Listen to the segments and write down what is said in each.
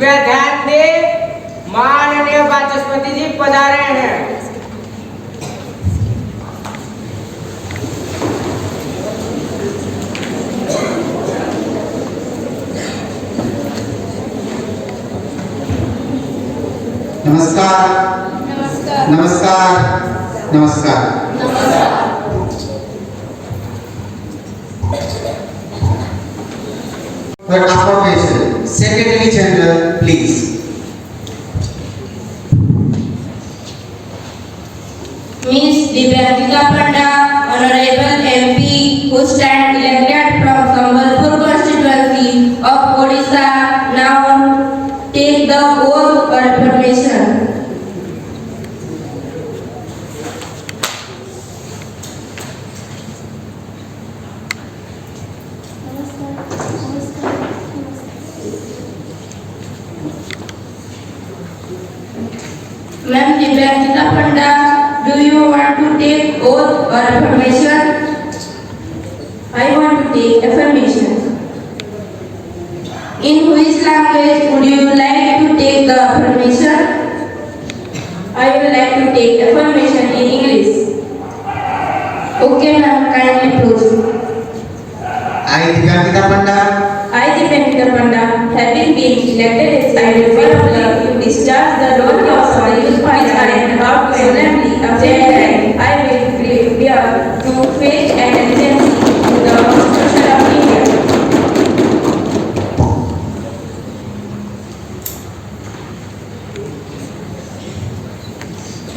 कृपया ध्यान दे, माननीय वाचस्पति जी पधारे हैं। नमस्कार नमस्कार नमस्कार नमस्कार। For affirmation, Secretary General, please. Miss Divyantika Panda, Honorable MP, who stand elected from Sambalpur constituency of Odisha, now take the oath for affirmation. Ma'am Divyantika Panda, do you want to take oath or affirmation? I want to take affirmation. In which language would you like to take the affirmation? I would like to take affirmation in English. Okay, ma'am, kindly proceed. I, Divyantika Panda, I, Divyantika Panda, having been elected as a member of the to discharge the role of service which I am about to solemnly abject, I will bear no faith and allegiance to the Constitution of India.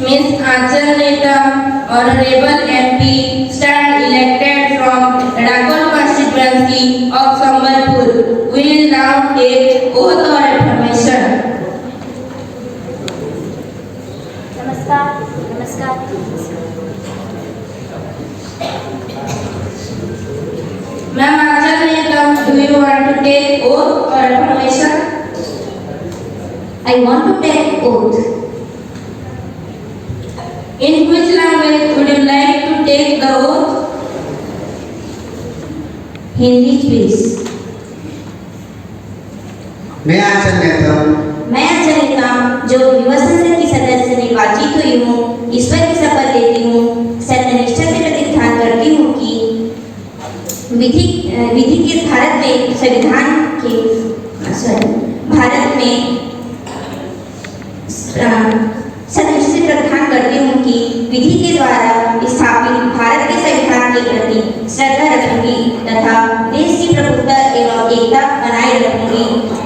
Miss Anchal Netam, Honorable MP, stand elected from Rakol constituency of Sambalpur, will now take oath or affirmation. नमस्कार नमस्कार। Ma'am Anchal Netam, do you want to take oath or affirmation? I want to take oath. In which language would you like to take the oath? Hindi please. मैं आंचल नेतम, मैं अंजलि नेतम, जो युवा संसद की सदस्य निर्वाचित हुई हूँ, ईश्वर की शपथ लेती हूँ, सत्यनिष्ठा से प्रतिज्ञान करती हूँ कि विधि के भारत में संविधान के भारत में सत्यनिष्ठा से प्रतिज्ञान करती हूँ कि विधि के द्वारा स्थापित भारत के संविधान के प्रति श्रद्धा रखूंगी तथा देश की प्रभुत्ता एवं एकता बनाए रखूंगी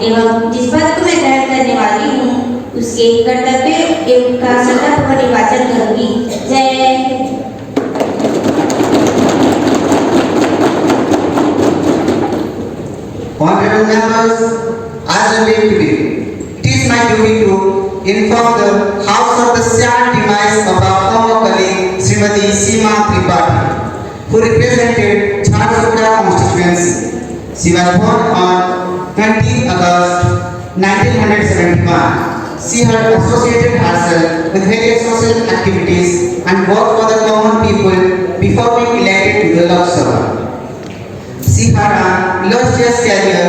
एवं जिस पद को मैं ग्रहण करने वाली हूँ उसके कर्तव्य एवं का श्रद्धापूर्वक निर्वाचन करूंगी। जय। Honorable members, as I live today, it is my duty to inform the House of the sad demise of our former colleague Srimati Seema Tripathi, who represented Jharsuguda constituency. She was born on 20 August 1971. She had associated herself with various social activities and worked for the common people before being elected to the Lok Sabha. She had an illustrious career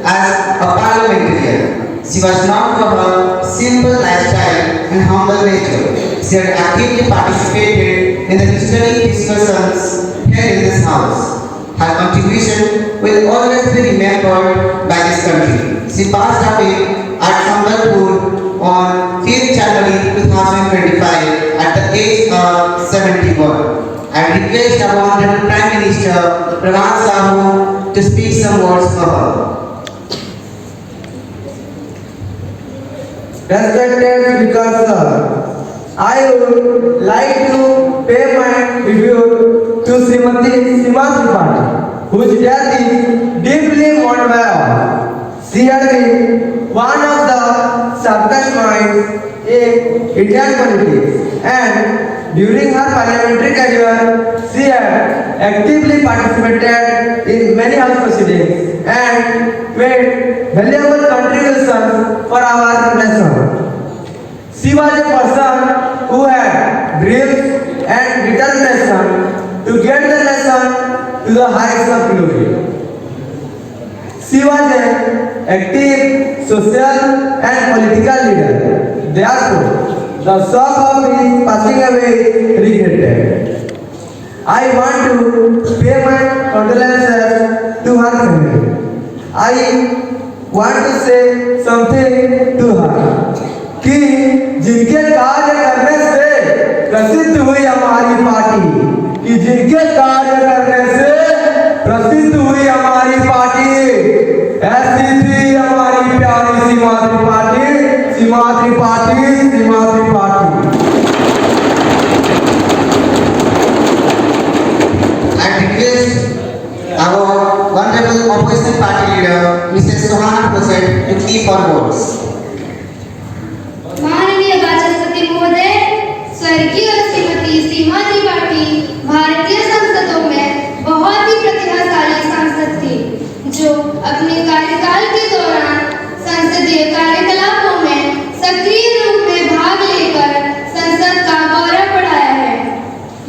as a parliamentarian. She was known for her simple lifestyle and humble nature. She had actively participated in the historic discussions held in this house. Her contribution will always be remembered by this country. She passed away at Sambalpur on 5th January 2025 at the age of 71. I request our Honorable Prime Minister Pranab Sahu to speak some words for her. Respected speaker sir, I would like to pay my tribute to Srimati Seema Tripathi, whose death is deeply mourned by all. She had been one of the sharpest minds in Indian politics, and during her parliamentary career, she had actively participated in many house proceedings and made valuable contributions for our nation. She was a person who had dreams and determination to get the nation to the heights of glory. She was an active social and political leader. Therefore, the shock of his passing away is regretted. I want to pay my condolences to her family. I want to say something to her कि जिनके कार्य करने से प्रसिद्ध हुई हमारी party, कि जिनके कार्य करने से प्रसिद्ध हुई हमारी पार्टी, ऐसी थी हमारी प्यारी सीमा त्रिपाठी, सीमा त्रिपाठी, सीमा Tripathi. I request our honorable opposition party leader, Mrs. Sohana Prasad, to keep her words. माननीय वाचस्पति महोदय, स्वर्गीय श्रीमती सीमा त्रिपाठी भारतीय संसदों में बहुत ही प्रतिभाशाली सांसद थी, जो अपने कार्यकाल के दौरान संसदीय कार्यकलापों में सक्रिय रूप में भाग लेकर संसद का गौरव बढ़ाया है।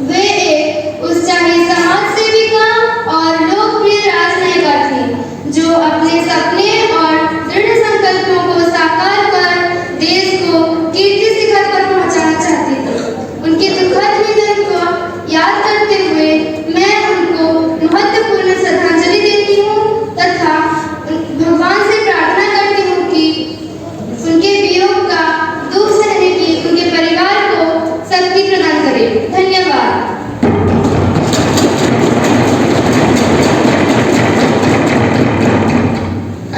वे एक उत्साही समाज सेविका और लोकप्रिय राजनेता थी, जो अपने सपने और दृढ़ संकल्पों को साकार कर देश को कीर्ति शिखर पर पहुंचाना चाहती थी। उनके दुखद निधन को याद करते हुए मैं उनको महत्वपूर्ण श्रद्धांजलि देती हूँ तथा भगवान से प्रार्थना करती हूँ कि उनके वियोग का दुख सहने की उनके परिवार को शक्ति प्रदान करे। धन्यवाद।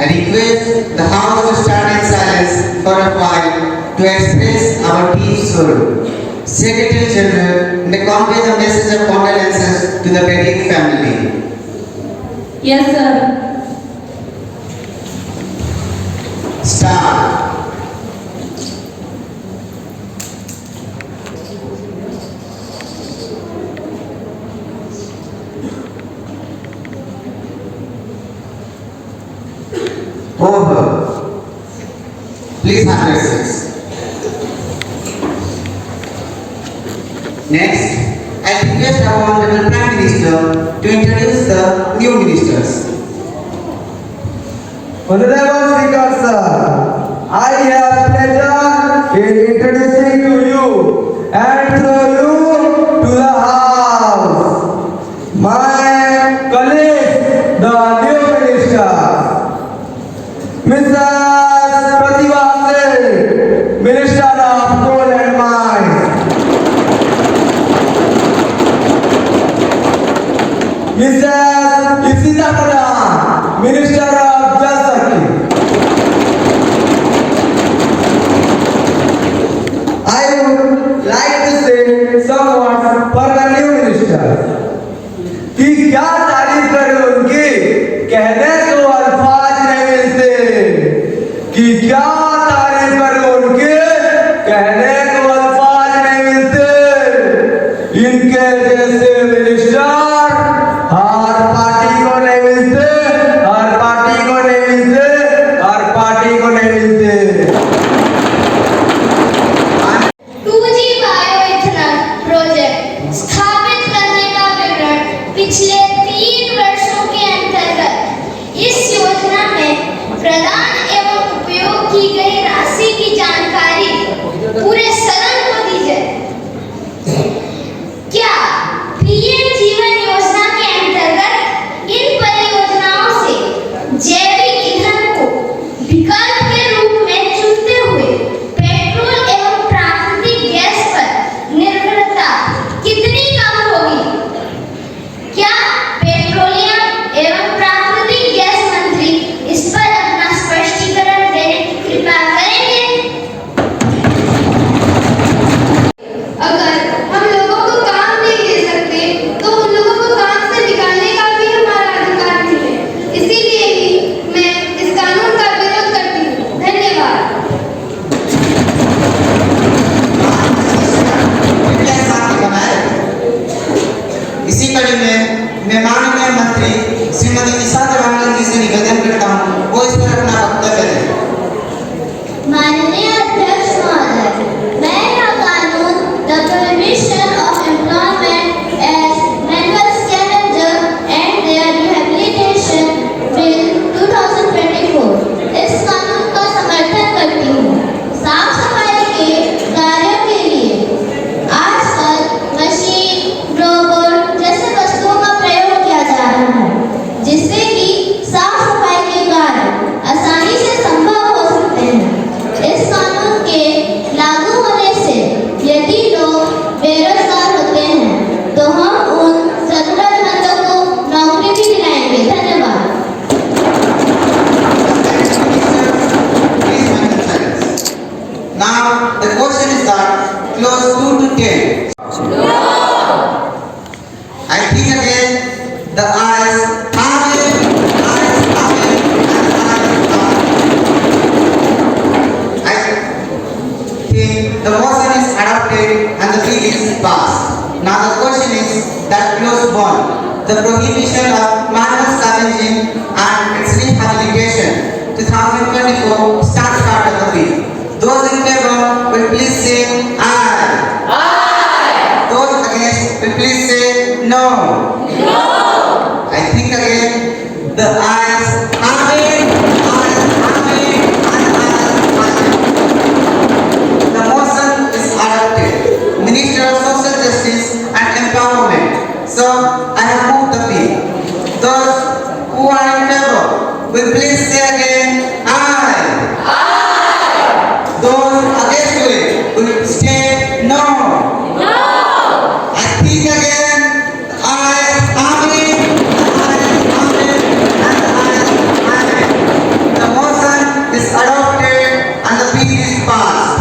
I request the House to stand in silence for a while to express our deep sorrow. Secretary General may convey the message of condolences to the bereaved family. Yes, sir. Start. Over. Please have your seats. Next, I request our Honorable Prime Minister to introduce the new ministers. Honorable Speaker sir, I have pleasure in introducing to you and through you to the House my colleagues, the new ministers. Mrs. Pratibha Singh, Minister of Coal and Mines. Mrs. Isita Pradhan, Minister of Jal Shakti. I would like to say some words for the new minister. कि क्या तारीफ करें उनकी, कहने को अल्फाज नहीं मिलते। कि क्या तारीफ करें उनकी, कहने को अल्फाज नहीं मिलते। इनके जैसे मिनिस्टर हर पार्टी को नहीं मिलते, हर party 10. I think again the eyes Amen, eyes Amen, and eyes Amen. I think the motion is adopted and the bill is passed. Now the question is that clause 1, the prohibition of manual scavenging and its rehabilitation 2024 starts part of the bill. Those in favor will please say aye. Aye. Those against will please say no. No. I think again the ayes Amen, ayes Amen, and ayes Amen. The motion is adopted. Minister of Social Justice and Empowerment. So I have moved the bill. Those who are in favor will please say again aye. Those against it will say no. No. I think again, ayes Amen, ayes Amen, and ayes Amen. The motion is adopted and the bill is passed.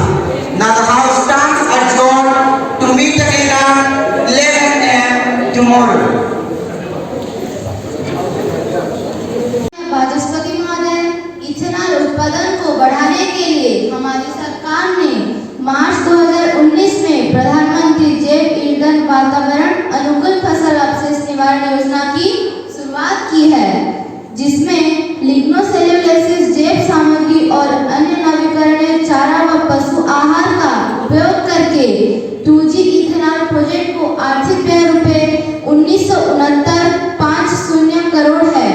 Now the House stands adjourned to meet again at 11 a.m. tomorrow. वाचस्पति महोदय, ethanol उत्पादन को बढ़ाने के लिए हमारी सरकार ने मार्च 2019 में प्रधानमंत्री जैव ईंधन वातावरण अनुकूल फसल अपशिष्ट निवारण योजना की शुरुआत की है, जिसमें लिग्नोसेल्यूलोसिस जैव सामग्री और अन्य नवीकरणीय चारा व पशु आहार का उपयोग करके 2G इथेनॉल प्रोजेक्ट को आर्थिक व्यय रुपए 1969.50 करोड़ है।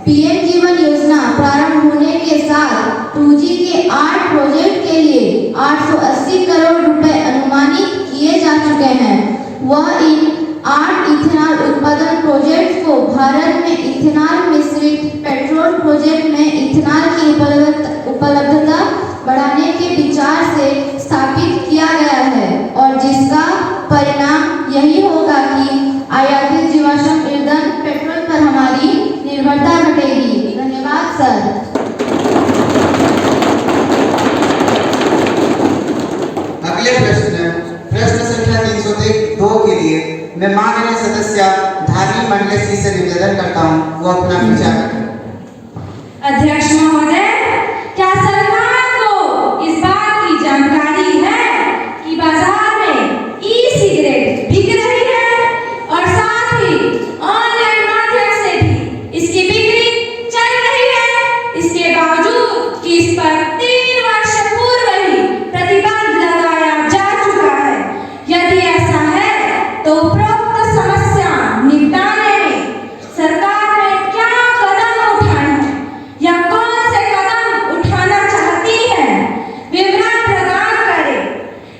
पीएम जीवन योजना प्रारंभ होने के साथ 2G के 8 प्रोजेक्ट के लिए 880 करोड़ रुपए अनुमानित किए जा चुके हैं। वह इन 8 इथेनॉल उत्पादन प्रोजेक्ट को भारत में इथेनॉल मिश्रित पेट्रोल प्रोजेक्ट में इथेनॉल की उपलब्धता बढ़ाने के विचार से स्थापित किया गया है और जिसका परिणाम यही होगा कि आयातित जीवाश्म ईंधन पेट्रोल पर हमारी निर्भरता घटेगी। धन्यवाद सर। अगले प्रश्न संख्या 302 के लिए मैं माननीय सदस्य धार्मिक मंडल श्री से निवेदन करता हूँ वो अपना विचार रखें। अध्यक्ष महोदय, क्या सरकार को इस बात की जानकारी है कि बाजार में ई सिगरेट बिक रही है और साथ ही ऑनलाइन माध्यम से भी इसकी बिक्री चल रही है, इसके बावजूद कि इस पर 3 वर्ष पूर्व ही प्रतिबंध लगाया जा चुका है? यदि ऐसा है तो उपरोक्त समस्या निपटाने में सरकार ने क्या कदम उठाए हैं या कौन से कदम उठाना चाहती है, विवरण प्रदान करें।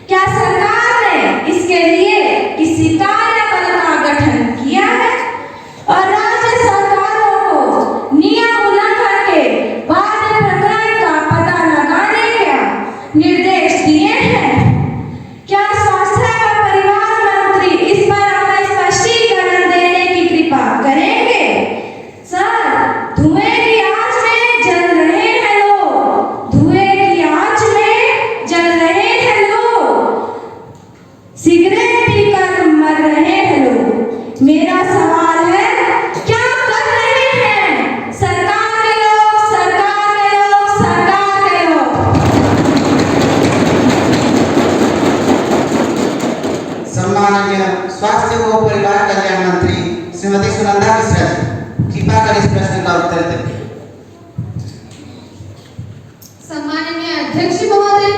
क्या सरकार ने इसके लिए किसी कार्यबल का गठन किया है और राज्य सरकारों को नियम उल्लंघन के बाद प्रकरण का पता लगाने का निर्देश दिए हैं? क्या स्वास्थ्य व परिवार मंत्री इस पर अपना स्पष्टीकरण देने की कृपा करेंगे? सर, धुएं की आंच में जल रहे हैं लोग, धुएं की आंच में जल रहे हैं लोग, सिगरेट पीकर मर रहे हैं लोग। मेरा सवाल है, क्या कर रहे हैं सरकार के लोग, सरकार के लोग, सरकार के लोग? सम्माननीय स्वास्थ्य व परिवार कल्याण मंत्री श्रीमती सुनंदा मिश्रा जी कृपा कर इस प्रश्न का उत्तर दें। सम्माननीय अध्यक्ष महोदय,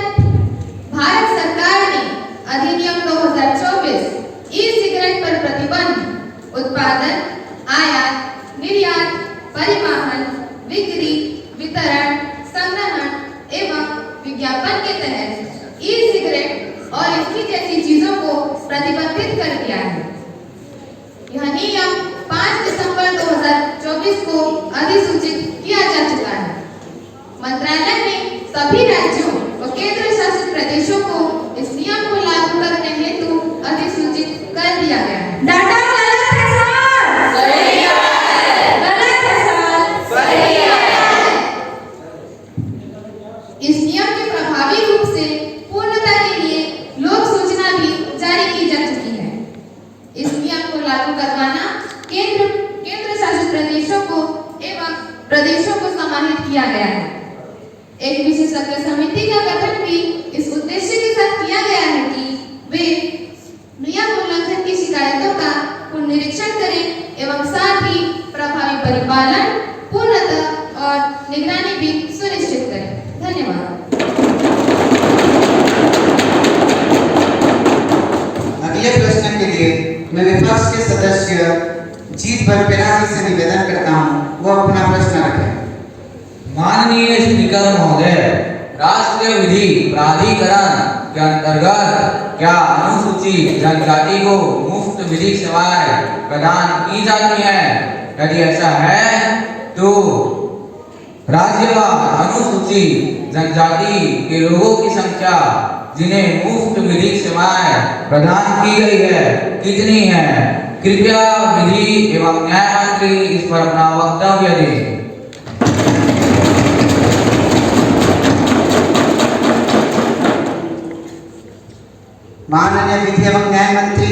भारत सरकार ने अधिनियम 2024 ई सिगरेट पर प्रतिबंध उत्पादन, आयात, निर्यात, परिवहन, बिक्री, वितरण, संग्रहण एवं विज्ञापन के तहत ई सिगरेट और इसकी जैसी चीजों को प्रतिबंधित कर दिया है। यह नियम 5 दिसंबर 2024 को अधिसूचित किया जा चुका है। मंत्रालय ने सभी राज्यों व केंद्र शासित प्रदेशों को इस नियम को लागू करने हेतु अधिसूचित कर दिया गया है। डाटा गलत है सर। सही है। गलत है सर। सही है। इस नियम के प्रभावी रूप से पूर्णता के लिए लोक सूचना भी जारी की प्रदेशों को समाहित किया गया है। एक विशेषज्ञ समिति का गठन भी इस उद्देश्य के साथ किया गया है कि वे नियम उल्लंघन की शिकायतों का पुनरीक्षण करें एवं साथ ही प्रभावी परिपालन, पूर्णता और निगरानी भी सुनिश्चित करें। धन्यवाद। अगले प्रश्न के लिए मैं विपक्ष के सदस्य जीत बरपेरा जी से निवेदन करता हूँ वो अपना प्रश्न रखें। माननीय स्पीकर महोदय, राष्ट्रीय विधि प्राधिकरण के अंतर्गत क्या अनुसूचित जनजाति को मुफ्त विधिक सेवाएं प्रदान की जाती है? यदि ऐसा है तो राज्यवार अनुसूचित जनजाति के लोगों की संख्या जिन्हें मुफ्त विधिक सेवाएं प्रदान की गई है कितनी है? कृपया विधि एवं न्याय मंत्री इस पर अपना वक्तव्य दें। माननीय विधि एवं न्याय मंत्री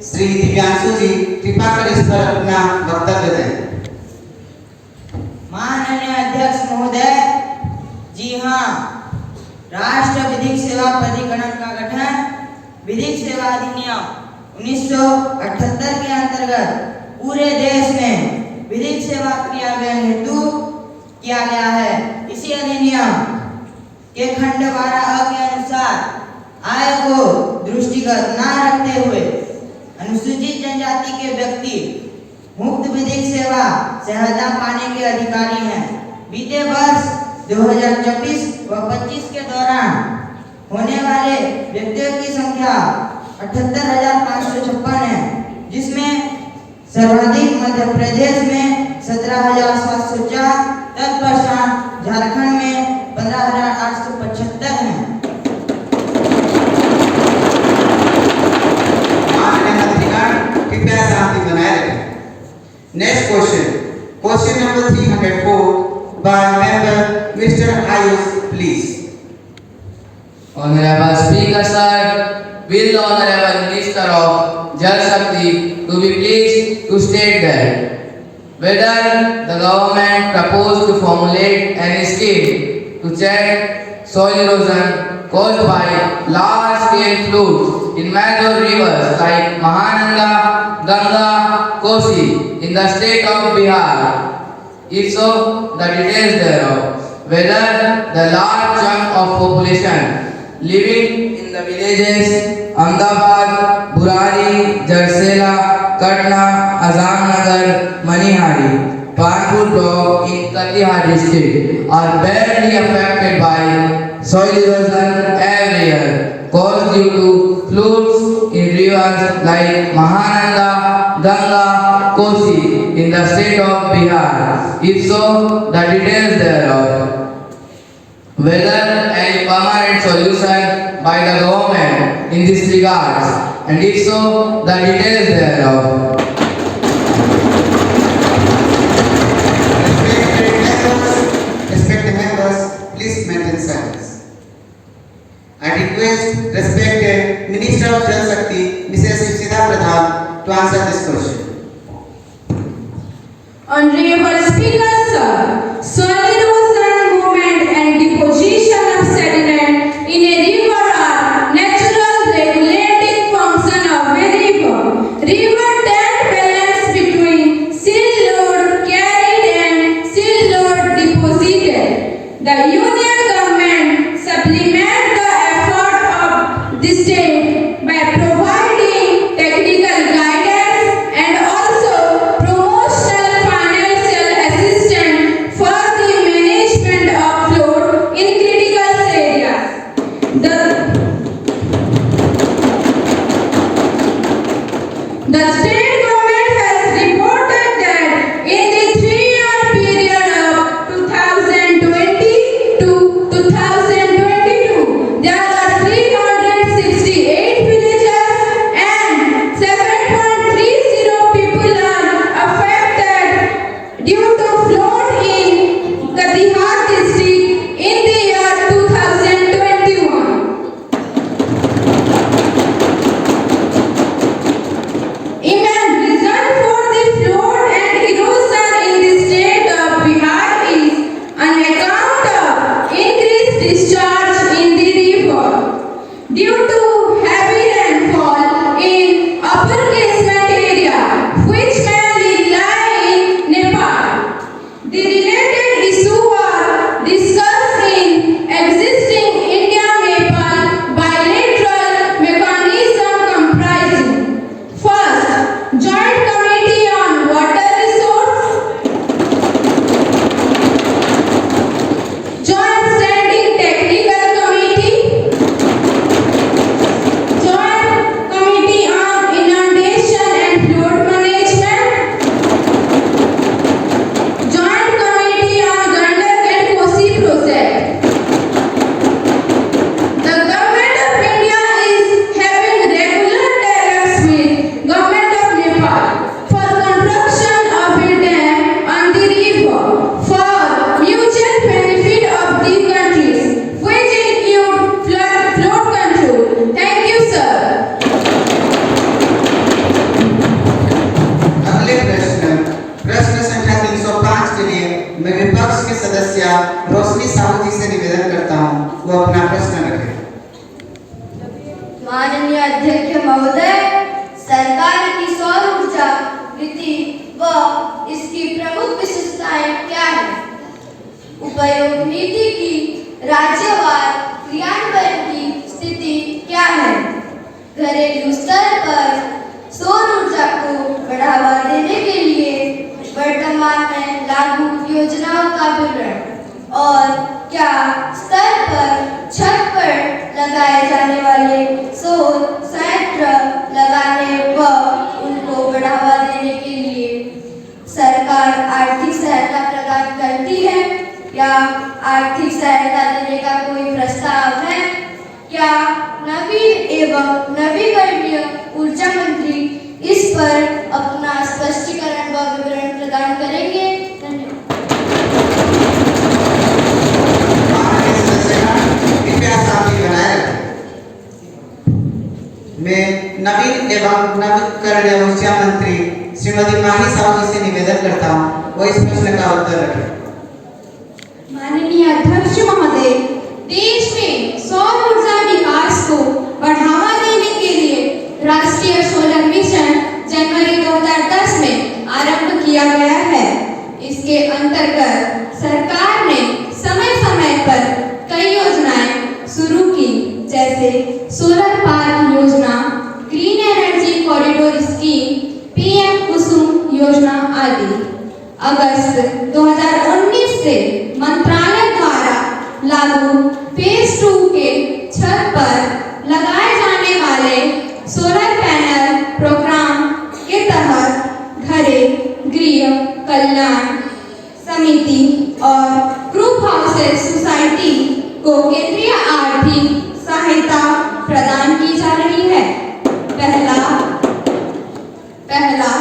श्री दिव्यांशु जी कृपा कर इस पर अपना वक्तव्य दें। माननीय अध्यक्ष महोदय, जी हाँ, राष्ट्र विधिक सेवा प्राधिकरण का गठन विधिक सेवा अधिनियम 1978 के अंतर्गत पूरे देश में विधिक सेवा क्रियान्वयन हेतु किया गया है। इसी अधिनियम के खंड 12 के अनुसार आय को दृष्टिगत न रखते हुए अनुसूचित जनजाति के व्यक्ति मुफ्त विधिक सेवा सहायता पाने के अधिकारी हैं। बीते वर्ष 2024 व 25 के दौरान होने वाले व्यक्तियों की संख्या 78,556 है, जिसमें सर्वाधिक मध्य प्रदेश में 17,704, तत्पश्चात झारखंड में 15,875 हैं। कृपया शांति बनाए रखें। Next question number 304 by member Mr. Ayush, please. Honorable Speaker Sir, will Honorable Minister of Jal Shakti to be pleased to state that whether the government proposed to formulate an scheme to check soil erosion caused by large-scale floods in major rivers like Mahananda, Ganga, Kosi in the state of Bihar. If so, the details thereof. Whether the large chunk of population living in the villages Ahmedabad, Burari, Jarsela, Katna, Azamnagar, Manihari, Kanpur block in Katihar district are badly affected by soil erosion every year, caused due to floods in rivers like Mahananda, Ganga, Kosi in the state of Bihar. If so, the details thereof. Whether any permanent solution by the government in this regards, and if so, the details thereof. Respected members, please maintain silence. I request respected Minister of Jal Shakti, Mrs. Suchita Pradhan, to answer this question. Honorable Speaker Sir, soil erosion, movement and deposition of sediment in a river are natural regulating function of a river. River that balance between sill load carried and sill load deposited. The Union Government supplement the effort of the state by providing technical guidance and also promotional financial assistance for the management of flood in critical areas. The state government has reported that in the 3-year period of 2020 to विपक्ष के सदस्य रोशनी साहू जी से निवेदन करता हूँ वो अपना प्रश्न रखें। माननीय अध्यक्ष महोदय, सरकार की सौर ऊर्जा नीति व इसकी प्रमुख विशेषताएं क्या है? उपयोग नीति की राज्यवार क्रियान्वयन की स्थिति क्या है? घरेलू स्तर पर सौर ऊर्जा को बढ़ावा देने के लिए वर्तमान में लागू योजनाओं का विवरण और क्या स्तर पर छत पर लगाए जाने वाले सौर संयंत्र लगाने व उनको बढ़ावा देने के लिए सरकार आर्थिक सहायता प्रदान करती है या आर्थिक सहायता देने का कोई प्रस्ताव है? क्या नवीन एवं नवीकरणीय ऊर्जा मंत्री इस पर अपना स्पष्टीकरण व विवरण प्रदान करेंगे? धन्यवाद। मैं नवीन एवं नवीकरणीय ऊर्जा मंत्री श्रीमती माही साहू जी से निवेदन करता हूँ वो इस प्रश्न का उत्तर रखें। माननीय अध्यक्ष महोदय, देश में सौर ऊर्जा विकास को बढ़ावा देने के लिए राष्ट्रीय सोलर मिशन जनवरी 2010 में आरंभ किया गया है। इसके अंतर्गत सरकार ने समय समय पर कई योजनाएं शुरू की, जैसे सोलर पार्क योजना, green energy corridor scheme, PM Kusum योजना आदि। अगस्त 2019 से मंत्रालय द्वारा लागू फेज 2 के छत पर लगाए जाने वाले सोलर पैनल प्रोग्राम के तहत घरें, गृह कल्याण समिति और ग्रुप हाउसेस सोसाइटी को केंद्रीय आर्थिक सहायता प्रदान की जा रही है। पहला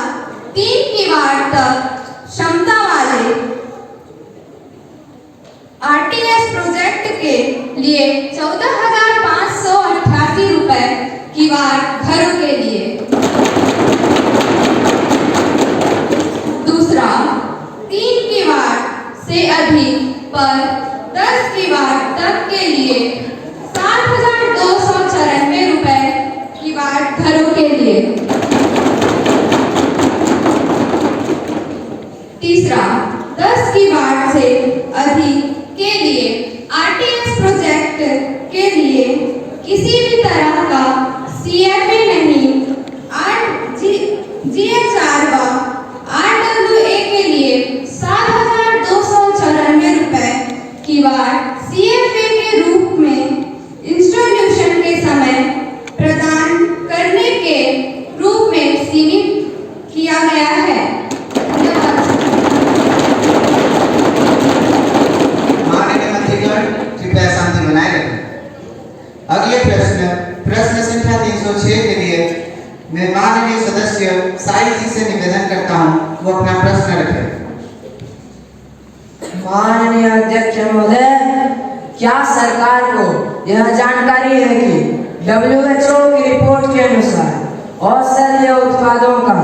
3 किवाट तक क्षमता वाले आरटीएस प्रोजेक्ट के लिए 14,588 रुपए किवाट घरों के लिए। दूसरा 3 किवाट से अधिक पर 10 किवाट तक के लिए 7,294 रुपए किवाट घरों के लिए। तीसरा 10 किवाट से अधिक के लिए आरटीएस प्रोजेक्ट के लिए किसी भी तरह का सीएफए नहीं, जीएचआर व आरडब्ल्यूए के लिए 7,294 रुपए किवाट सीएफए के रूप में इंस्टॉलेशन के समय प्रदान करने के रूप में सीमित किया गया है। कृपया शांति बनाए रखें। अगले प्रश्न संख्या 306 के लिए मैं माननीय सदस्य साहिल जी से निवेदन करता हूं वो अपना प्रश्न रखें। माननीय अध्यक्ष महोदय, क्या सरकार को यह जानकारी है कि WHO की रिपोर्ट के अनुसार औषधीय उत्पादों का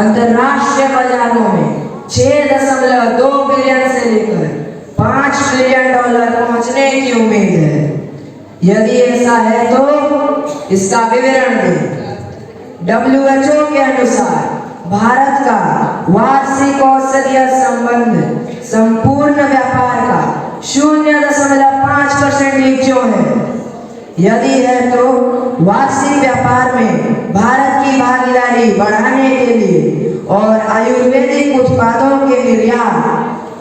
अंतर्राष्ट्रीय बाजारों में 6.2 बिलियन से लेकर 5 ट्रिलियन डॉलर पहुंचने की उम्मीद है? यदि ऐसा है तो इसका विवरण दें। WHO के अनुसार भारत का वार्षिक औषधीय संबंध संपूर्ण व्यापार का 0.5% ही क्यों है? यदि है तो वार्षिक व्यापार में भारत की भागीदारी बढ़ाने के लिए और आयुर्वेदिक उत्पादों के निर्यात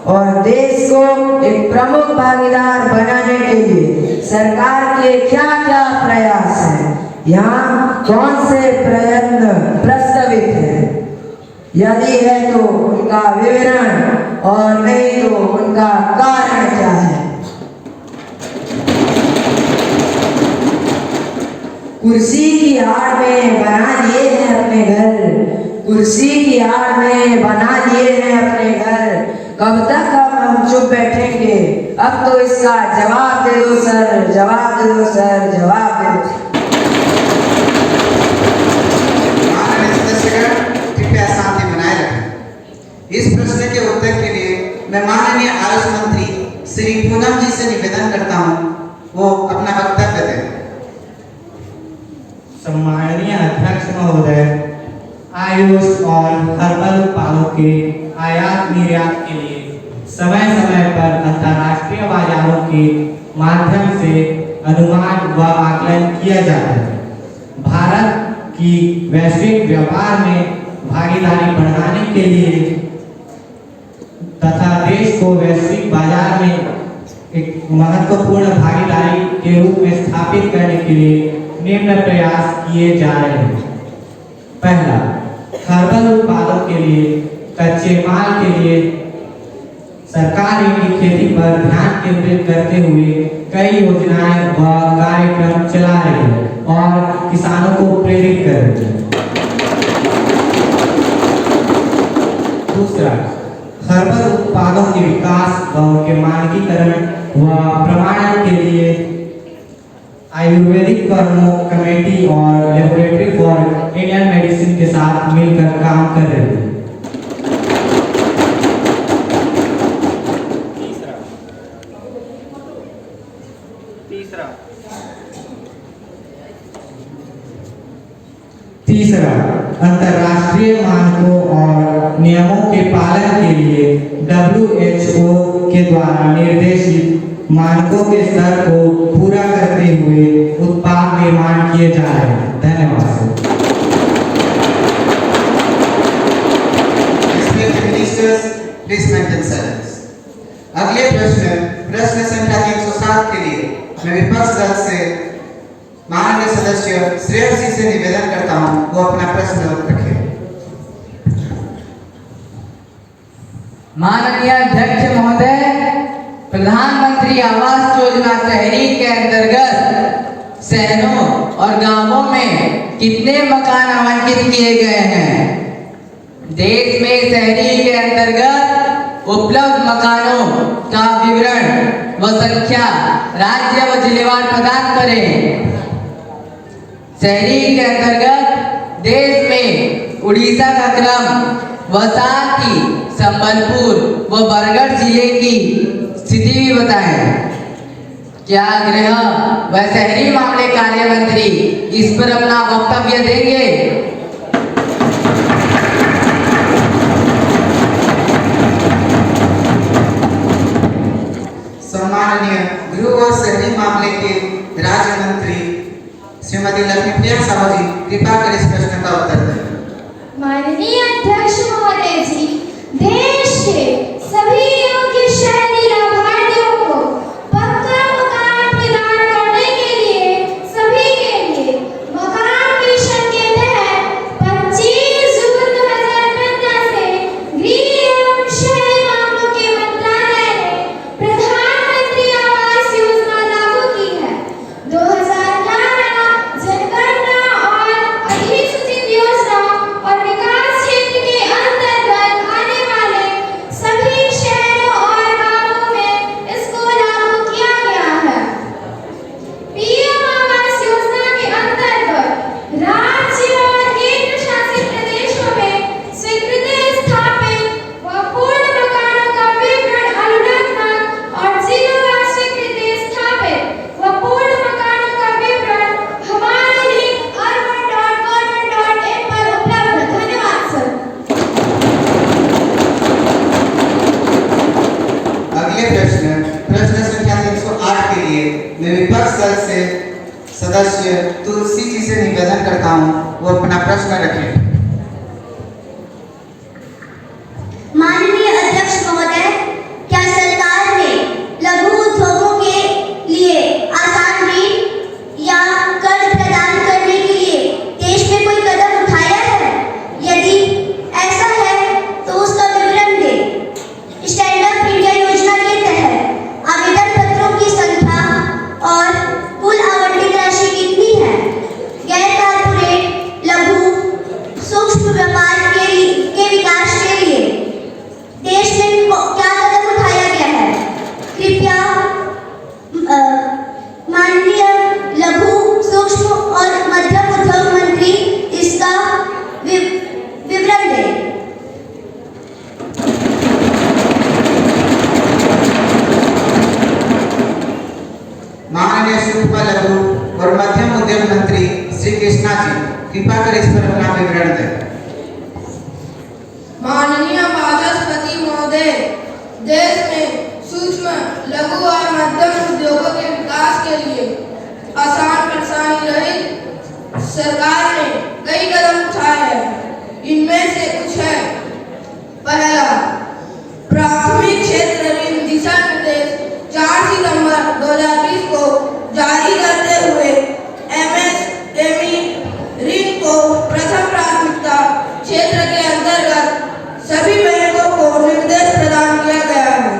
और देश को एक प्रमुख भागीदार बनाने के लिए सरकार के क्या-क्या प्रयास हैं? यहाँ कौन से प्रयत्न प्रस्तावित हैं? यदि है तो उनका विवरण और नहीं तो उनका कारण क्या है? कुर्सी की आड़ में बना लिए हैं अपने घर, कुर्सी की आड़ में बना लिए हैं अपने घर। कब तक हम चुप बैठेंगे? अब तो इसका जवाब दे दो सर, जवाब दे दो सर, जवाब दे दो। कृपया शांति बनाए रखें। इस प्रश्न के उत्तर के लिए मैं माननीय आयुष मंत्री श्री पूनम जी से निवेदन करता हूँ वो अपना वक्तव्य दें। सम्माननीय अध्यक्ष महोदय, आयुष और हर्बल उत्पादों के आयात निर्यात के लिए समय समय पर अंतर्राष्ट्रीय बाजारों के माध्यम से अनुमान व आकलन किया जाता है। भारत की वैश्विक व्यापार में भागीदारी बढ़ाने के लिए तथा देश को वैश्विक बाजार में एक महत्वपूर्ण भागीदारी के रूप में स्थापित करने के लिए निम्न प्रयास किए जा रहे हैं। पहला, हर्बल उत्पादों के लिए कच्चे माल के लिए सरकार इनकी खेती पर ध्यान केंद्रित करते हुए कई योजनाएं व कार्यक्रम चला रही है और किसानों को प्रेरित कर रही है। दूसरा, हर्बल उत्पादों के विकास व उनके मानकीकरण व प्रमाणन के लिए आयुर्वेदिक फर्मों कमेटी और लेबोरेटरी फॉर इंडियन मेडिसिन के साथ मिलकर काम कर रही है। तीसरा, अंतर्राष्ट्रीय मानकों और नियमों के पालन के लिए WHO के द्वारा निर्देशित मानकों के स्तर को पूरा करते हुए उत्पाद निर्माण किए जा रहे हैं। धन्यवाद। अगले प्रश्न संख्या 307 के लिए मैं विपक्ष दल से माननीय सदस्य श्रेयस जी से निवेदन करता हूं वो अपना प्रश्न रखें। माननीय अध्यक्ष महोदय, प्रधानमंत्री आवास योजना शहरी के अंतर्गत शहरों और गांवों में कितने मकान आवंटित किए गए हैं? देश में शहरी के अंतर्गत उपलब्ध मकानों का विवरण व संख्या राज्य व जिलेवार प्रदान करें। शहरी के अंतर्गत देश में उड़ीसा का क्रम व साथ ही संबलपुर व बरगढ़ जिले की स्थिति भी बताएं। क्या गृह व शहरी मामले कार्य मंत्री इस पर अपना वक्तव्य देंगे? सम्माननीय गृह व शहरी मामले के राज्य मंत्री श्रीमती लक्ष्मीप्रिया साहू जी कृपा कर इस प्रश्न का उत्तर दें। माननीय अध्यक्ष महोदय जी, देश के सभी योग्य शहरी लाभार्थियों को पक्का मकान प्रदान करने के लिए सभी के लिए मकान मिशन के तहत 25 जून 2015 से गृह एवं शहरी मामलों के मंत्रालय ने प्रधानमंत्री आवास योजना लागू की है। 2011 जनगणना और अधिसूचित योजना और विकास क्षेत्र के अंतर्गत आने वाले सभी शहरों और गांवों में इसको लागू किया गया है। पीएम आवास योजना के अंतर्गत राज्य और केंद्र शासित प्रदेशों में स्वीकृत स्थापित व पूर्ण मकानों का विवरण अनुरक्षण और जिलों स्वीकृत स्थापित व पूर्ण मकानों का विवरण हमारे लिंक urban.government.in पर उपलब्ध है। धन्यवाद सर। अगले प्रश्न संख्या 308 के लिए मैं विपक्ष दल से सदस्य तुलसी जी से निवेदन करता हूं वो अपना प्रश्न रखें। माननीय अध्यक्ष महोदय, क्या सरकार ने लघु उद्योगों के लिए आसान ऋण या कर्ज प्रदान करने के लिए देश में कोई कदम उठाया है? यदि ऐसा है तो उसका विवरण दें। स्टैंड अप इंडिया योजना के तहत आवेदन पत्रों की संख्या और कुल आवंटित राशि कितनी है? गैर कारपोरेट लघु माननीय सूक्ष्म लघु और मध्यम उद्यम मंत्री श्री कृष्णा जी कृपा कर इस पर अपना विवरण दें। माननीय वाचस्पति महोदय, देश में सूक्ष्म लघु और मध्यम उद्योगों के विकास के लिए आसान परेशानी रहित सरकार ने कई कदम उठाए हैं। इनमें से कुछ है। पहला, प्राथमिक क्षेत्र ऋण दिशा निर्देश 4 सितंबर 2020 को जारी करते हुए MSME ऋण को प्रथम प्राथमिकता क्षेत्र के अंतर्गत सभी बैंकों को निर्देश प्रदान किया गया है।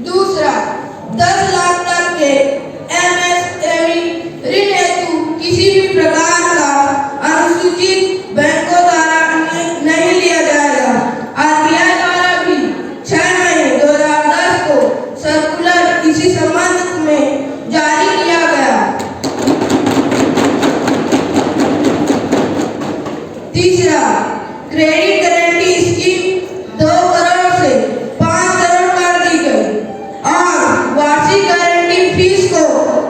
दूसरा, 10 लाख तक के MSME ऋण हेतु किसी भी प्रकार का अनुसूचित बैंकों द्वारा नहीं लिया जाएगा। RBI द्वारा भी 6 मई 2010 को सर्कुलर इसी संबंध में जारी किया गया। तीसरा, क्रेडिट गारंटी स्कीम 2 करोड़ से 5 करोड़ कर दी गई और वार्षिक गारंटी फीस को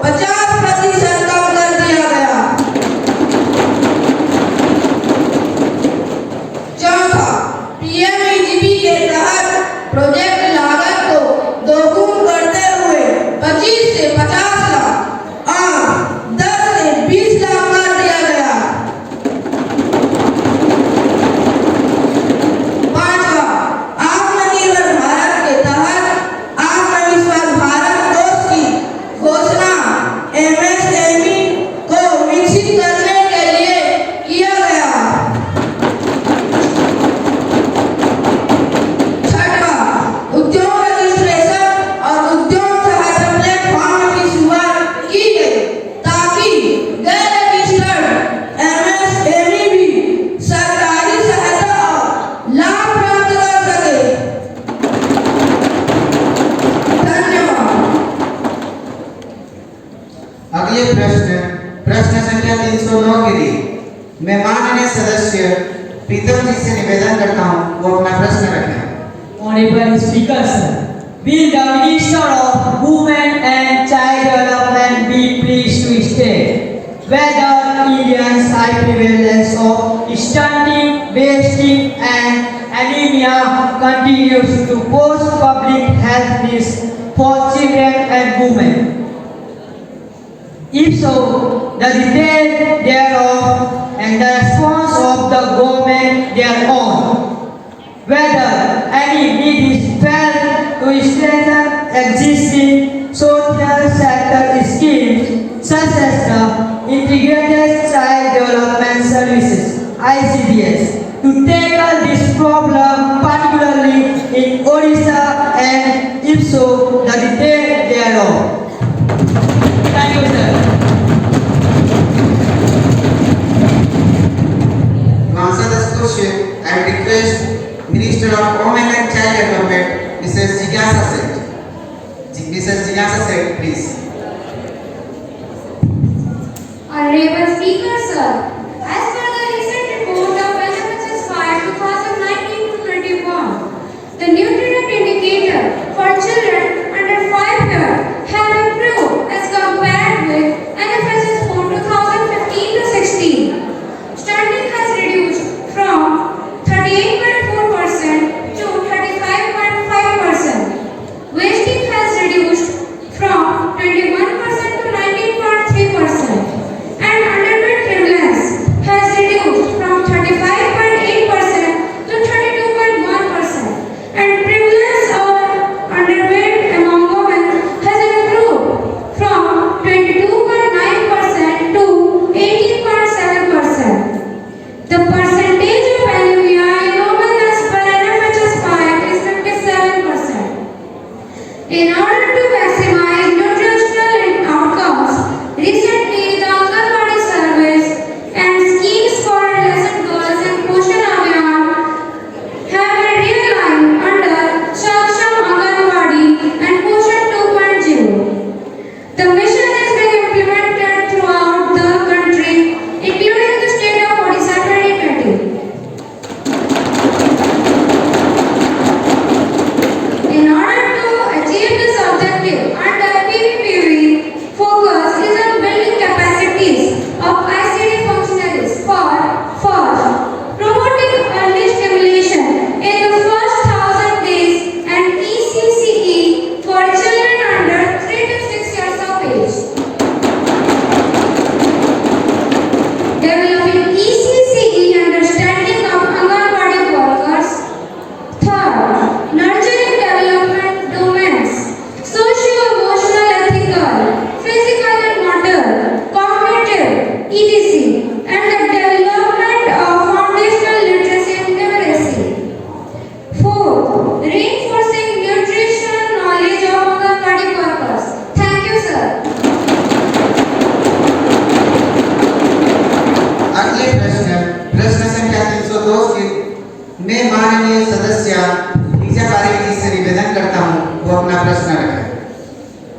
50% कम कर दिया गया। चौथा, PMEGP के तहत प्रोजेक्ट लागत को दोगुना करते हुए 25 से 50 लाख और 10 से 20 लाख कर दिया गया। पांचवा, आत्मनिर्भर भारत के तहत आत्मनिर्भर भारत कोष की घोषणा MSME को विकसित करने के लिए किया गया। छठवा, उद्योग रजिस्ट्रेशन और उद्योग सहायता प्लेटफॉर्म की शुरुआत की गई ताकि गैर रजिस्टर्ड MSME भी सरकारी सहायता और लाभ प्राप्त कर सके। धन्यवाद। अगले प्रश्न संख्या 309 के लिए मैं माननीय सदस्य प्रीतम जी से निवेदन करता हूं वो अपना प्रश्न रखें। Honorable Speaker, sir, will the Minister of Women and Child Development be pleased to state whether India's high prevalence of stunting, wasting and anemia continues to pose public health risks for children and women? If so, the detail thereof and the response of the government thereon. Whether any need is felt to strengthen existing social sector schemes such as the Integrated Child Development Services (ICDS) to tackle this problem, particularly in Odisha, and if so, the detail thereof. Thank you, sir. To answer this question, I request Minister of Women and Child Development, Mrs. Jigyasa Seth. Mrs. Jigyasa Seth, please. Honorable Speaker, sir, as per the recent report of NFHS 5 2019-21, the nutrient indicator for children under 5 years have improved as compared with NFHS 4 2015-16. Stunting has reduced from 38.4% to 35.5%. Wasting has reduced from 21% to 19.3%. And underweight prevalence has माननीय सदस्य Lisa Parekh जी से निवेदन करता हूँ वो अपना प्रश्न रखें।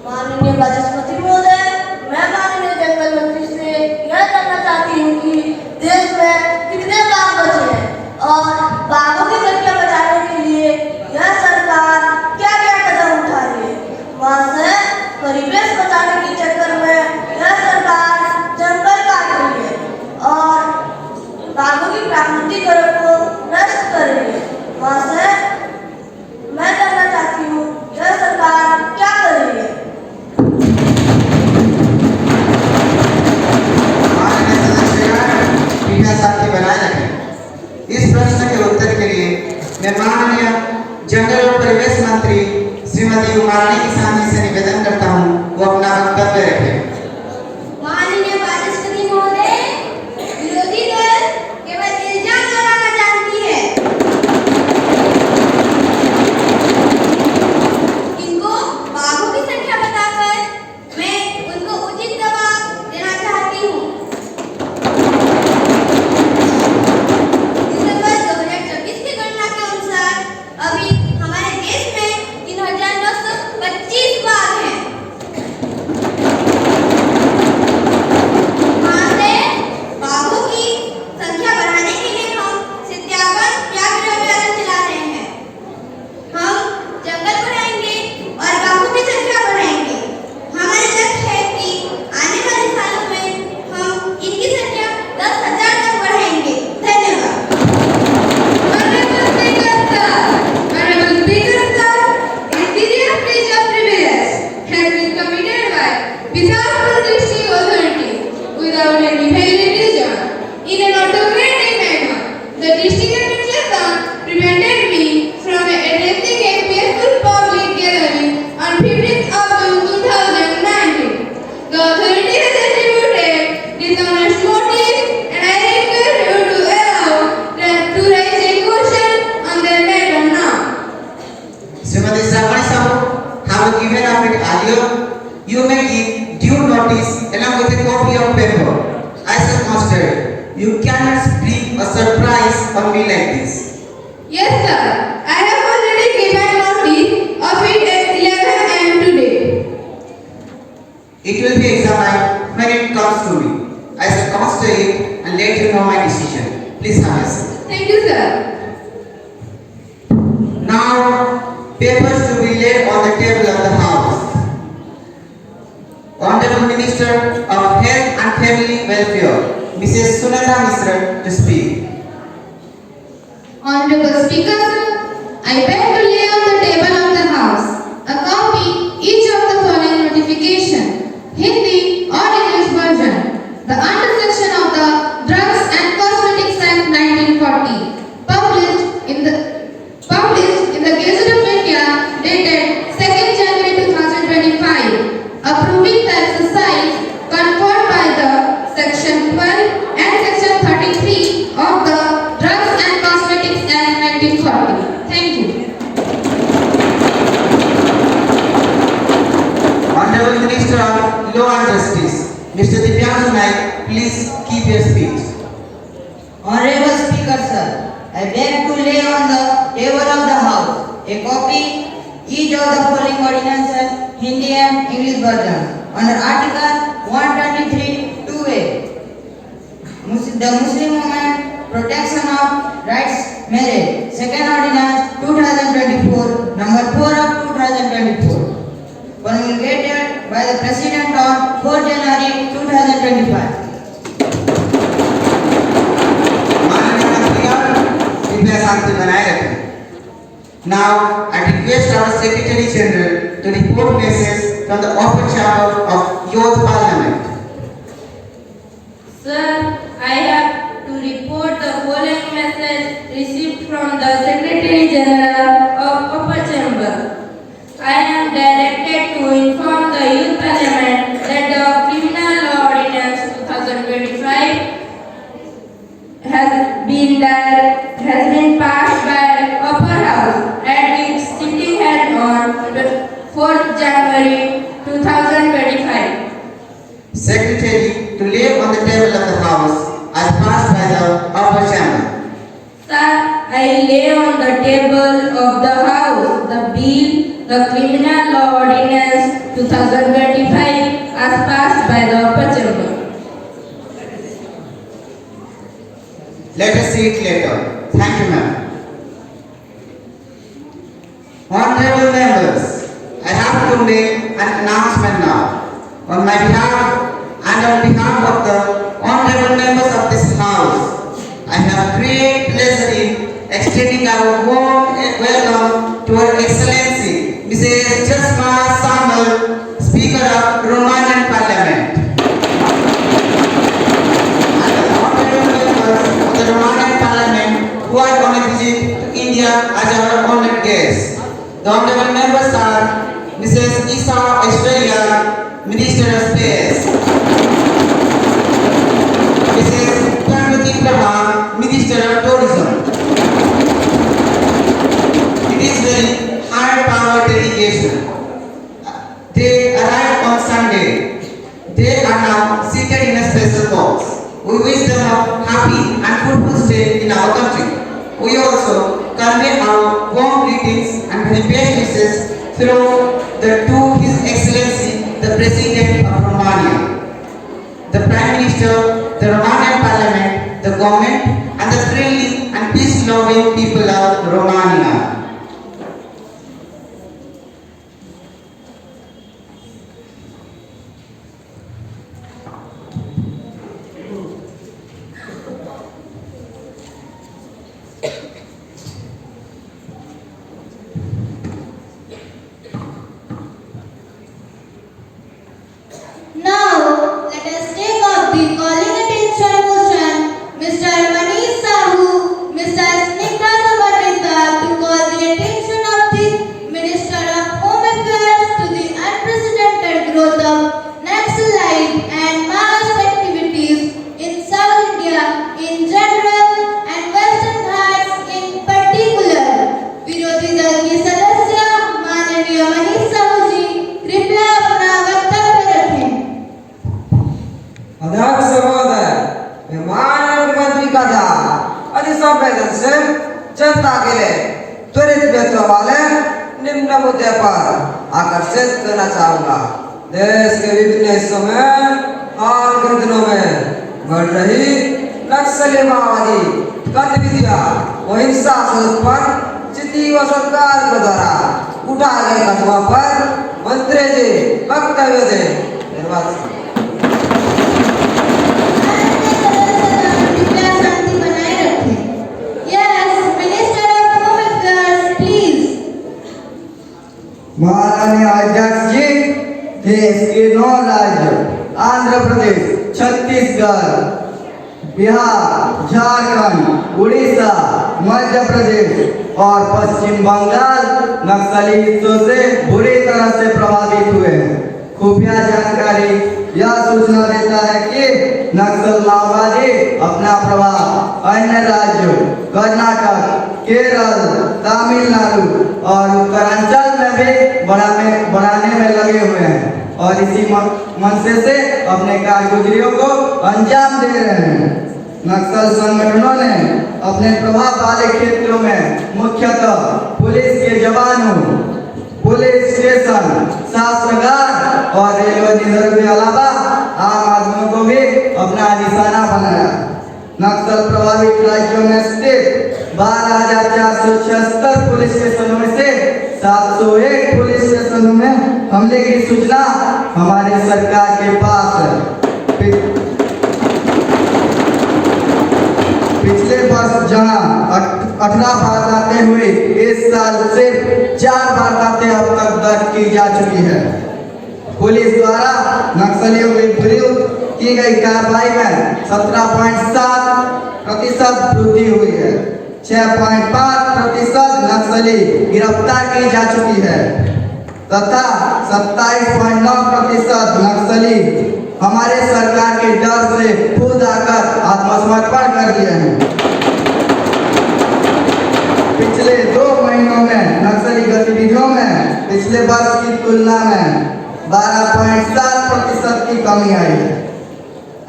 माननीय वाचस्पति महोदय, मैं माननीय जंगल मंत्री से यह जानना चाहती हूँ कि देश में कितने बाघ बचे हैं और बाघों की संख्या बचाने के लिए यह सरकार क्या क्या कदम उठा रही है। वहाँ से परिवेश बचाने के चक्कर में यह सरकार जंगल काट रही है और बाघों की प्राकृतिक घरों को नष्ट कर रही है। वहाँ से मैं जानना चाहती हूँ यह सरकार क्या कर रही है। साथी बनाए रखें। इस प्रश्न के उत्तर के लिए मैं माननीय जंगल और परिवेश मंत्री श्रीमती उमारानी किसान जी से निवेदन करता हूं वो अपना वक्तव्य रखें। माननीय वाचस्पति महोदय, विरोधी दल केवल इल्जाम लगाना जानती है। इनको बाघों की संख्या बताकर मैं उनको उचित जवाब देना चाहती हूँ। अभी हमारे देश में 3,925 बाघ हैं। वहाँ से बाघों की संख्या बढ़ाने के लिए हम सत्याग्रह अभियान चला रहे हैं। हम जंगल बढ़ाएंगे और बाघों की संख्या बढ़ाएंगे। हमारे लक्ष्य है कि आने वाले सालों में हम इनकी संख्या 10,000 तक बढ़ाएंगे। धन्यवाद। Without conditioning authority, without any validation, in an automatic manner, the district administration prevented me from addressing a peaceful public gathering on 15th of June 2019. The authority has attributed dishonest motive, and I request you to allow them to raise a question on their matter now. Shrimati Shravani Sahu, have given up it earlier. You may give due notice along with a copy of paper. I said, Master, you cannot bring a surprise on me like this. Yes, sir. I have already given notice of it at 11 a.m. today. It will be examined when it comes to me. I shall consider it and let you know my decision. Please have a seat. Thank you, sir. Now, papers to be laid on the table of the House. Honorable Minister of Health and Family Welfare, Mrs. Sunata Misra, to speak. Honorable Speaker, I beg to lay on the table of the House a copy each of the following notification, Hindi or English version. The under-section of the Drugs and Cosmetics Act 1940, published in the Gazette of India, dated 2nd January 2025. Approving the exercise conferred by the Section 12 and Section 33 of the Drugs and Cosmetics Act 1940. Thank you. Honorable Minister of Law and Justice, Mr. Divyanshu Naik, please keep your speech. Honorable Speaker, sir, I beg to lay on the table of the House a copy each of the following ordinances, Hindi and English versions. Under Article 123 2A, the Muslim Women Protection of Rights Marriage, Second Ordinance 2024, number 4 of 2024, promulgated by the President on 4 January 2025. Now, I request our Secretary General to report messages from the Upper Chamber of Youth Parliament. Sir, I have to report the following message received from the Secretary General of Upper Chamber. I am directed to inform the Youth Parliament that the Criminal Law Ordinance 2025 has been passed by Upper House at its sitting held on 4th January 2025. Secretary, to lay on the table of the House as passed by the Upper Chamber. Sir, I lay on the table of the House the bill, the Criminal Law Ordinance 2025 as passed by the upper chamber. Let us see it later. Thank you, ma'am. Honorable members, I have to make an announcement now. On my behalf and on behalf of the honorable members of this house, I have great pleasure in extending our warm welcome to Her Excellency Mrs. Jasma Sambal, Speaker of Romanian Parliament. And the honorable members of the Romanian Parliament who are on a visit to India as our honored guests. The honorable members are Mrs. Isa Aishwarya, Minister of Space, Mrs. Parvati Prabha, Minister of Tourism. It is very high-power delegation. They arrived on Sunday. They are now seated in a special box. We wish them a happy and fruitful stay in our country. We also convey our warm greetings and very best wishes to His Excellency, the President of Romania, the Prime Minister, the Romanian Parliament, the government, and the friendly and peace-loving people of Romania. Now, let us take up the calling attention motion. Mr. Manish Sahu, Mr. Snigdha Samarita to call the attention of the Minister of Home Affairs to the unprecedented growth of Naxalite and mass activities in South India in general and Western Ghats in particular. विरोधी दल के सदस्य माननीय मनीष साहू जी कृपया अपना वक्तव्य रखें। अध्यक्ष महोदय, माननीय मुख्यमंत्री का ध्यान अतिसंवेदनशील जनता के लिए त्वरित महत्व वाले निम्न मुद्दे पर आकर्षित करना चाहूंगा। देश के विभिन्न हिस्सों में हाल के दिनों में बढ़ रही नक्सली माओवादी गतिविधियां व हिंसा से उत्पन्न स्थिति व सरकार के द्वारा उठाए गए कदमों पर मंत्री जी वक्तव्य दें। धन्यवाद। माननीय अध्यक्ष जी, देश के 9 राज्य आंध्र प्रदेश, छत्तीसगढ़, बिहार, झारखंड, उड़ीसा, मध्य प्रदेश और पश्चिम बंगाल नक्सली हिंसों से बुरी तरह से प्रभावित हुए हैं। खुफिया जानकारी यह सूचना देता है कि नक्सल माओवादी अपना प्रभाव अन्य राज्यों कर्नाटक, केरल, तमिलनाडु और उत्तरांचल में भी बढ़ाने में लगे हुए हैं और इसी मंशे से अपने कारगुजारियों को अंजाम दे रहे हैं। नक्सल संगठनों ने अपने प्रभाव वाले क्षेत्रों में मुख्यतः पुलिस के जवानों, पुलिस स्टेशन, शस्त्रागार और रेलवे निधन के अलावा आम आदमियों को भी अपना निशाना बनाया। नक्सल प्रभावित राज्यों में स्थित 12,476 पुलिस स्टेशनों में से 701 पुलिस स्टेशनों में हमले की सूचना हमारी सरकार के पास है। पिछले वर्ष जहां 18 वारदातें हुई, इस साल सिर्फ 4 वारदातें अब तक दर्ज की जा चुकी है। पुलिस द्वारा नक्सलियों के विरुद्ध की गई कार्रवाई में 17.7% वृद्धि हुई है। 6.5% नक्सली गिरफ्तार की जा चुकी है तथा 27.9% नक्सली हमारे सरकार के डर से खुद आकर आत्मसमर्पण कर दिए हैं। पिछले 2 महीनों में नक्सली गतिविधियों में पिछले वर्ष की तुलना में 12.7% की कमी आई है।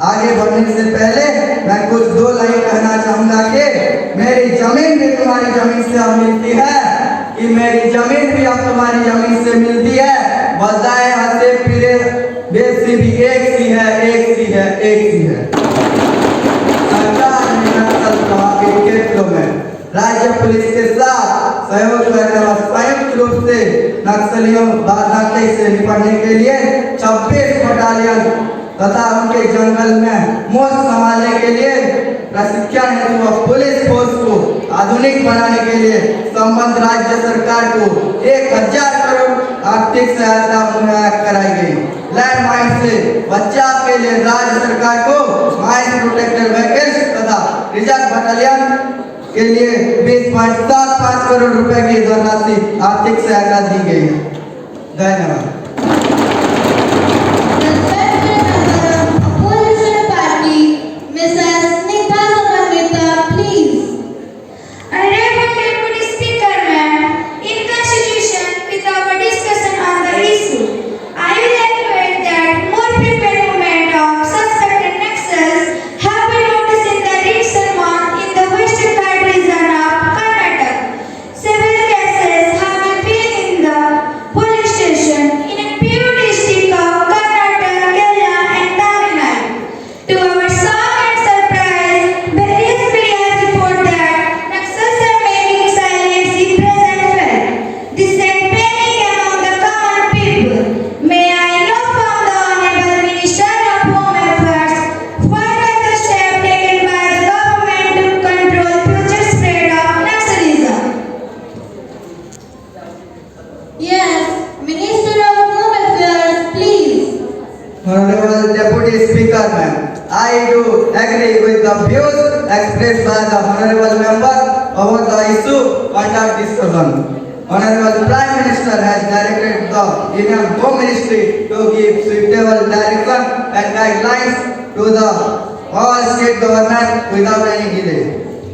आगे बढ़ने से पहले मैं कुछ दो लाइन कहना चाहूंगा कि मेरी जमीन भी तुम्हारी जमीन से अब मिलती है, कि मेरी जमीन भी अब तुम्हारी जमीन से मिलती है। बजाय हंसे फिरे बेसी भी एक सी है, एक सी है, एक सी है। सरकार ने नक्सल प्रभावित क्षेत्रों में राज्य पुलिस के साथ सहयोग करकर संयुक्त रूप से नक्सलियों बाधाके से निपटने के लिए 26 बटालियन तथा उनके जंगल में मोर्च संभालने के लिए प्रशिक्षण हेतु पुलिस फोर्स को आधुनिक बनाने के लिए संबंध राज्य सरकार को 1000 करोड़ आर्थिक सहायता मुहैया कराई गई। लैंड माइन से बचाव के लिए राज्य सरकार को माइन प्रोटेक्टर व्हीकल्स तथा रिजर्व बटालियन के लिए 20.75 करोड़ रुपए की धनराशि आर्थिक सहायता दी गई है। धन्यवाद। Honorable Deputy Speaker, ma'am, I do agree with the views expressed by the Honorable Member about the issue under discussion. Honorable Prime Minister has directed the Indian Home Ministry to give suitable direction and guidelines to the all state government without any delay.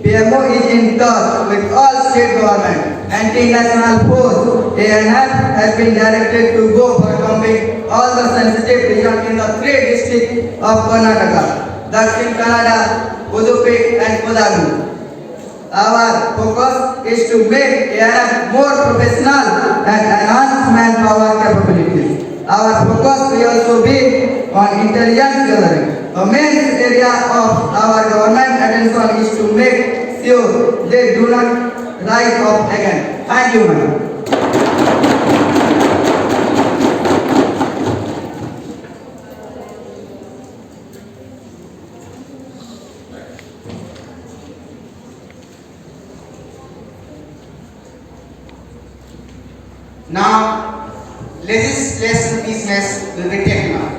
PMO is in touch with all state government. Anti-national force ANF has been directed to go for combing all the sensitive regions in the 3 districts of Karnataka, Dakshin Kannada, Udupi and Kodagu. Our focus is to make ANF more professional and enhance manpower capabilities. Our focus will also be on intelligence gathering. The main area of our government attention is to make sure they do not rise up again. Thank you, ma'am. Now, legislation business will be taken up.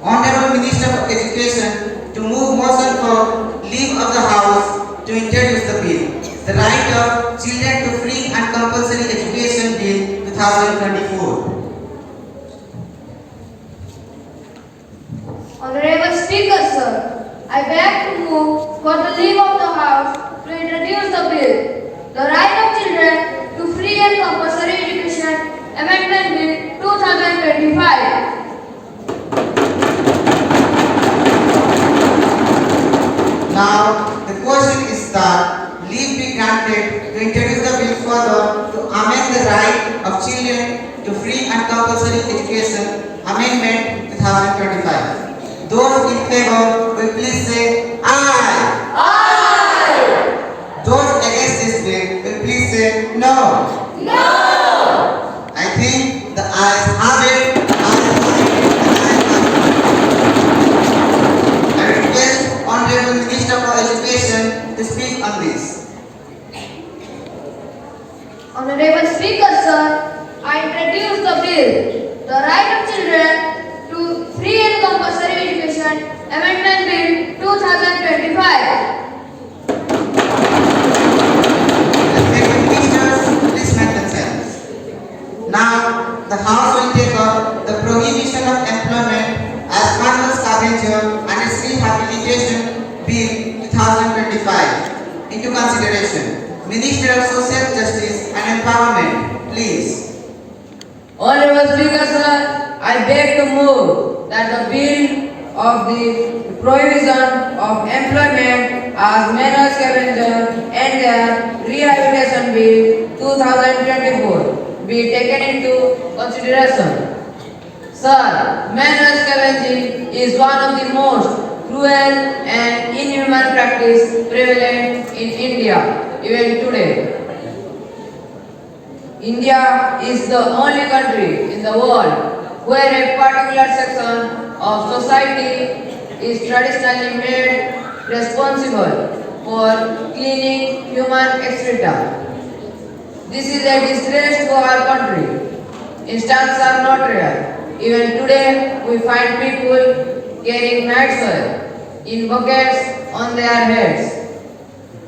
Honorable Minister of Education to move motion for leave of the House to introduce the bill, the Right of Children to Free and Compulsory Education Bill 2024. Honorable Speaker, sir, I beg to move for the leave of the House to introduce the bill, the Right of Children to Free and Compulsory Education Amendment Bill 2025. Now, the question is that leave be granted to introduce the bill further to amend the Right of Children to Free and Compulsory Education Amendment 2025. Those in favor will please say aye. Aye. Those against this bill will please say no. No. I think the ayes have it. I request Honorable Minister for Education to speak on this. Honorable Speaker, sir, I introduce the bill, the Right of Children to Free and Compulsory Education Amendment Bill 2025. Now, the House will take up the prohibition of employment as manual scavenger and its rehabilitation bill 2025 into consideration. Minister of Social Justice and Empowerment, please. Honorable Speaker, sir, I beg to move that the bill of the provision of employment as manual scavenger and their rehabilitation bill 2024 be taken into consideration. Sir, manual scavenging is one of the most cruel and inhuman practice prevalent in India even today. India is the only country in the world where a particular section of society is traditionally made responsible for cleaning human excreta. This is a disgrace to our country. Instances are not rare. Even today, we find people carrying night soil in buckets on their heads,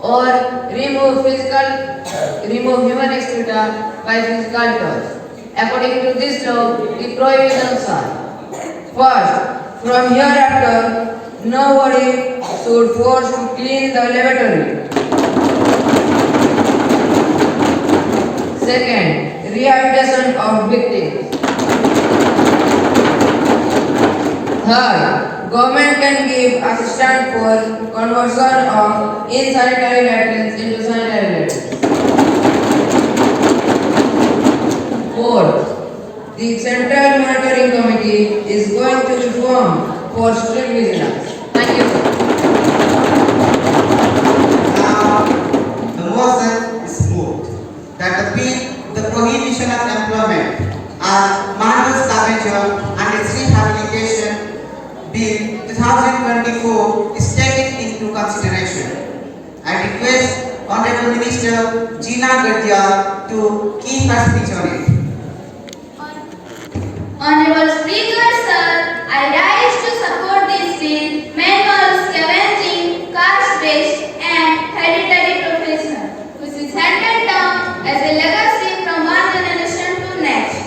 or remove human excreta by physical touch. According to this law, the prohibitions are: first, from hereafter, nobody should force to clean the lavatory. Second, rehabilitation of victims. Third, government can give assistance for conversion of insanitary latrines into sanitary latrines. Fourth, the Central Monitoring Committee is going to be formed for strict vigilance. Thank you. Now, the motion is moved that the prohibition of employment as manual scavenger and its rehabilitation Bill 2024 is taken into consideration. I request Honorable Minister Jeena Gadhia to keep her speech on it. Honorable Speaker, sir, I rise to support this bill, manual scavenging, caste-based and hereditary profession, which is handed down as a legacy from one generation to next.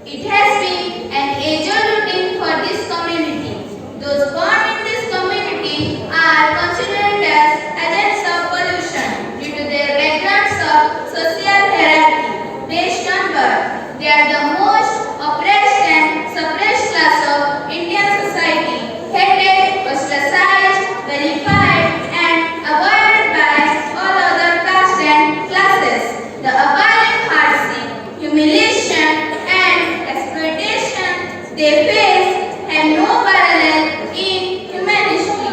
It has been an age-old routine for this community. Those born in this community are considered as agents of pollution due to their backgrounds of social hierarchy based on birth. They are the most oppressed and suppressed class of Indian society, hated, ostracized, vilified, and avoided by all other castes and classes. The appalling hardship, humiliation, and exploitation they face have no parallel in human history.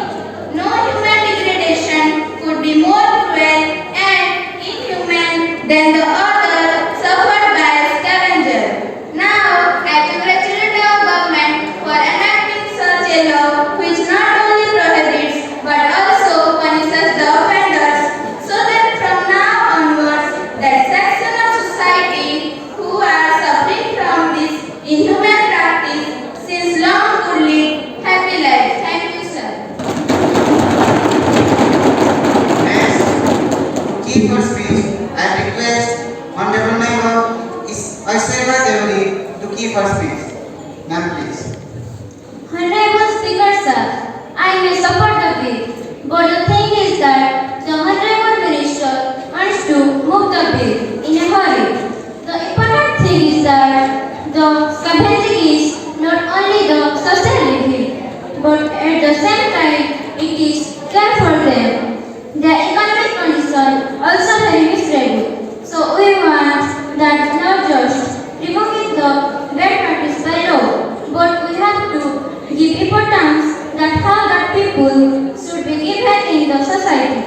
No human degradation could be more cruel and inhuman than the order suffered by a scavenger. Now, I congratulate our government for enacting such a law which not only prohibits but also punishes the offenders, so that from now onwards, that section of society who are suffering from this inhuman practice since long could lead happy lives. Thank you, sir. Next, to keep her speech, I request Honorable Member Aishwarya Devali to keep her speech. Ma'am, please. Honorable Speaker, sir, I may support the bill, but the thing is that the Honorable Minister wants to move the bill in a hurry. The important thing is that the scavenging is not only the social living, but at the same time it is care for them. Their economic condition also very miserable. So we want that not just removing the bad practice by law, but we have to give importance that how that people should be given in the society.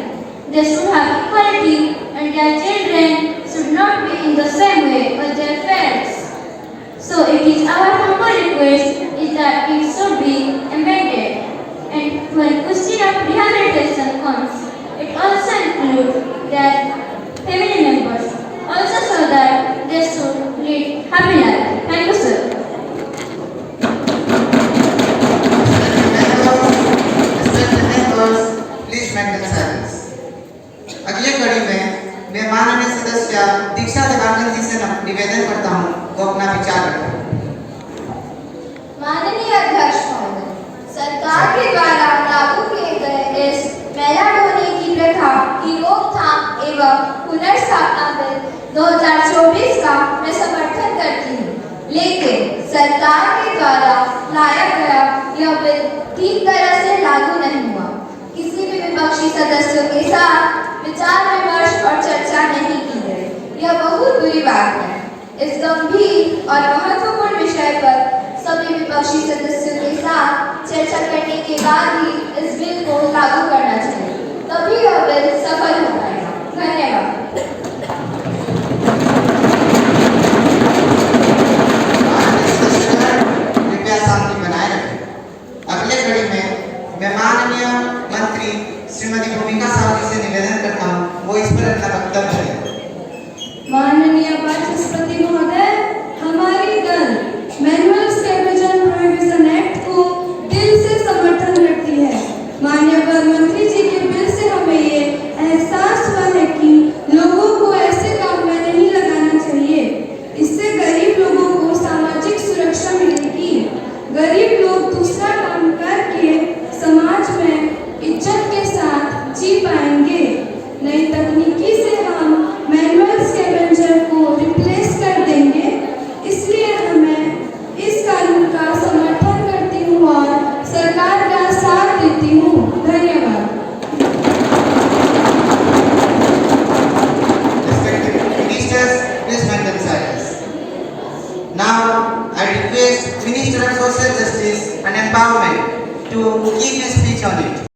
They should have equality and their children should not be in the same way as their parents. So it is our humble request is that it should be amended. And when question of rehabilitation comes, it also includes their family members, also so that they should lead happy life. Thank you, sir. Please maintain silence. अगली कड़ी में मैं माननीय सदस्य दीक्षा देवानंद जी से निवेदन करता हूं वो अपना विचार रखें। माननीय अध्यक्ष महोदय, सरकार के द्वारा लागू किए गए इस मैला ढोने की प्रथा की रोकथाम एवं पुनर्स्थापना बिल 2024 का मैं समर्थन करती हूँ, लेकिन सरकार के द्वारा लाया गया यह बिल ठीक तरह से लागू नहीं हुआ। किसी भी विपक्षी सदस्यों के साथ विचार विमर्श और चर्चा नहीं की गई। यह बहुत बुरी बात है। इस गंभीर और महत्वपूर्ण विषय पर सभी विपक्षी सदस्यों के साथ चर्चा करने के बाद ही इस बिल को लागू करना चाहिए, तभी यह बिल सफल हो पाएगा। धन्यवाद। कृपया शांति बनाए रखें। अगले कड़ी में मैं माननीय मंत्री श्रीमती भूमिका साहू जी से निवेदन करता हूँ, वो इस पर अपना वक्तव्य दें। माननीय वाचस्पति महोदय, हमारी दल मैनुअल स्कैवेंजर प्रोहिबिशन एक्ट को दिल से समर्थन करती है। माननीय वन मंत्री जी के बिल से हमें ये एहसास हुआ है कि लोगों को ऐसे काम में नहीं लगाना चाहिए। इससे गरीब लोगों को सामाजिक सुरक्षा मिलेगी। गरीब लोग दूसरा काम करके समाज में इज्जत के साथ जी पाएंगे। नई तकनीकी से हम मैनुअल स्कैवेंजर को रिप्लेस कर देंगे। इसलिए हमें इस कानून का समर्थन करती हूँ और सरकार का साथ देती हूँ। धन्यवाद। Ministers, please maintain silence. Now, I request Minister of Social Justice and Empowerment to give a speech on it.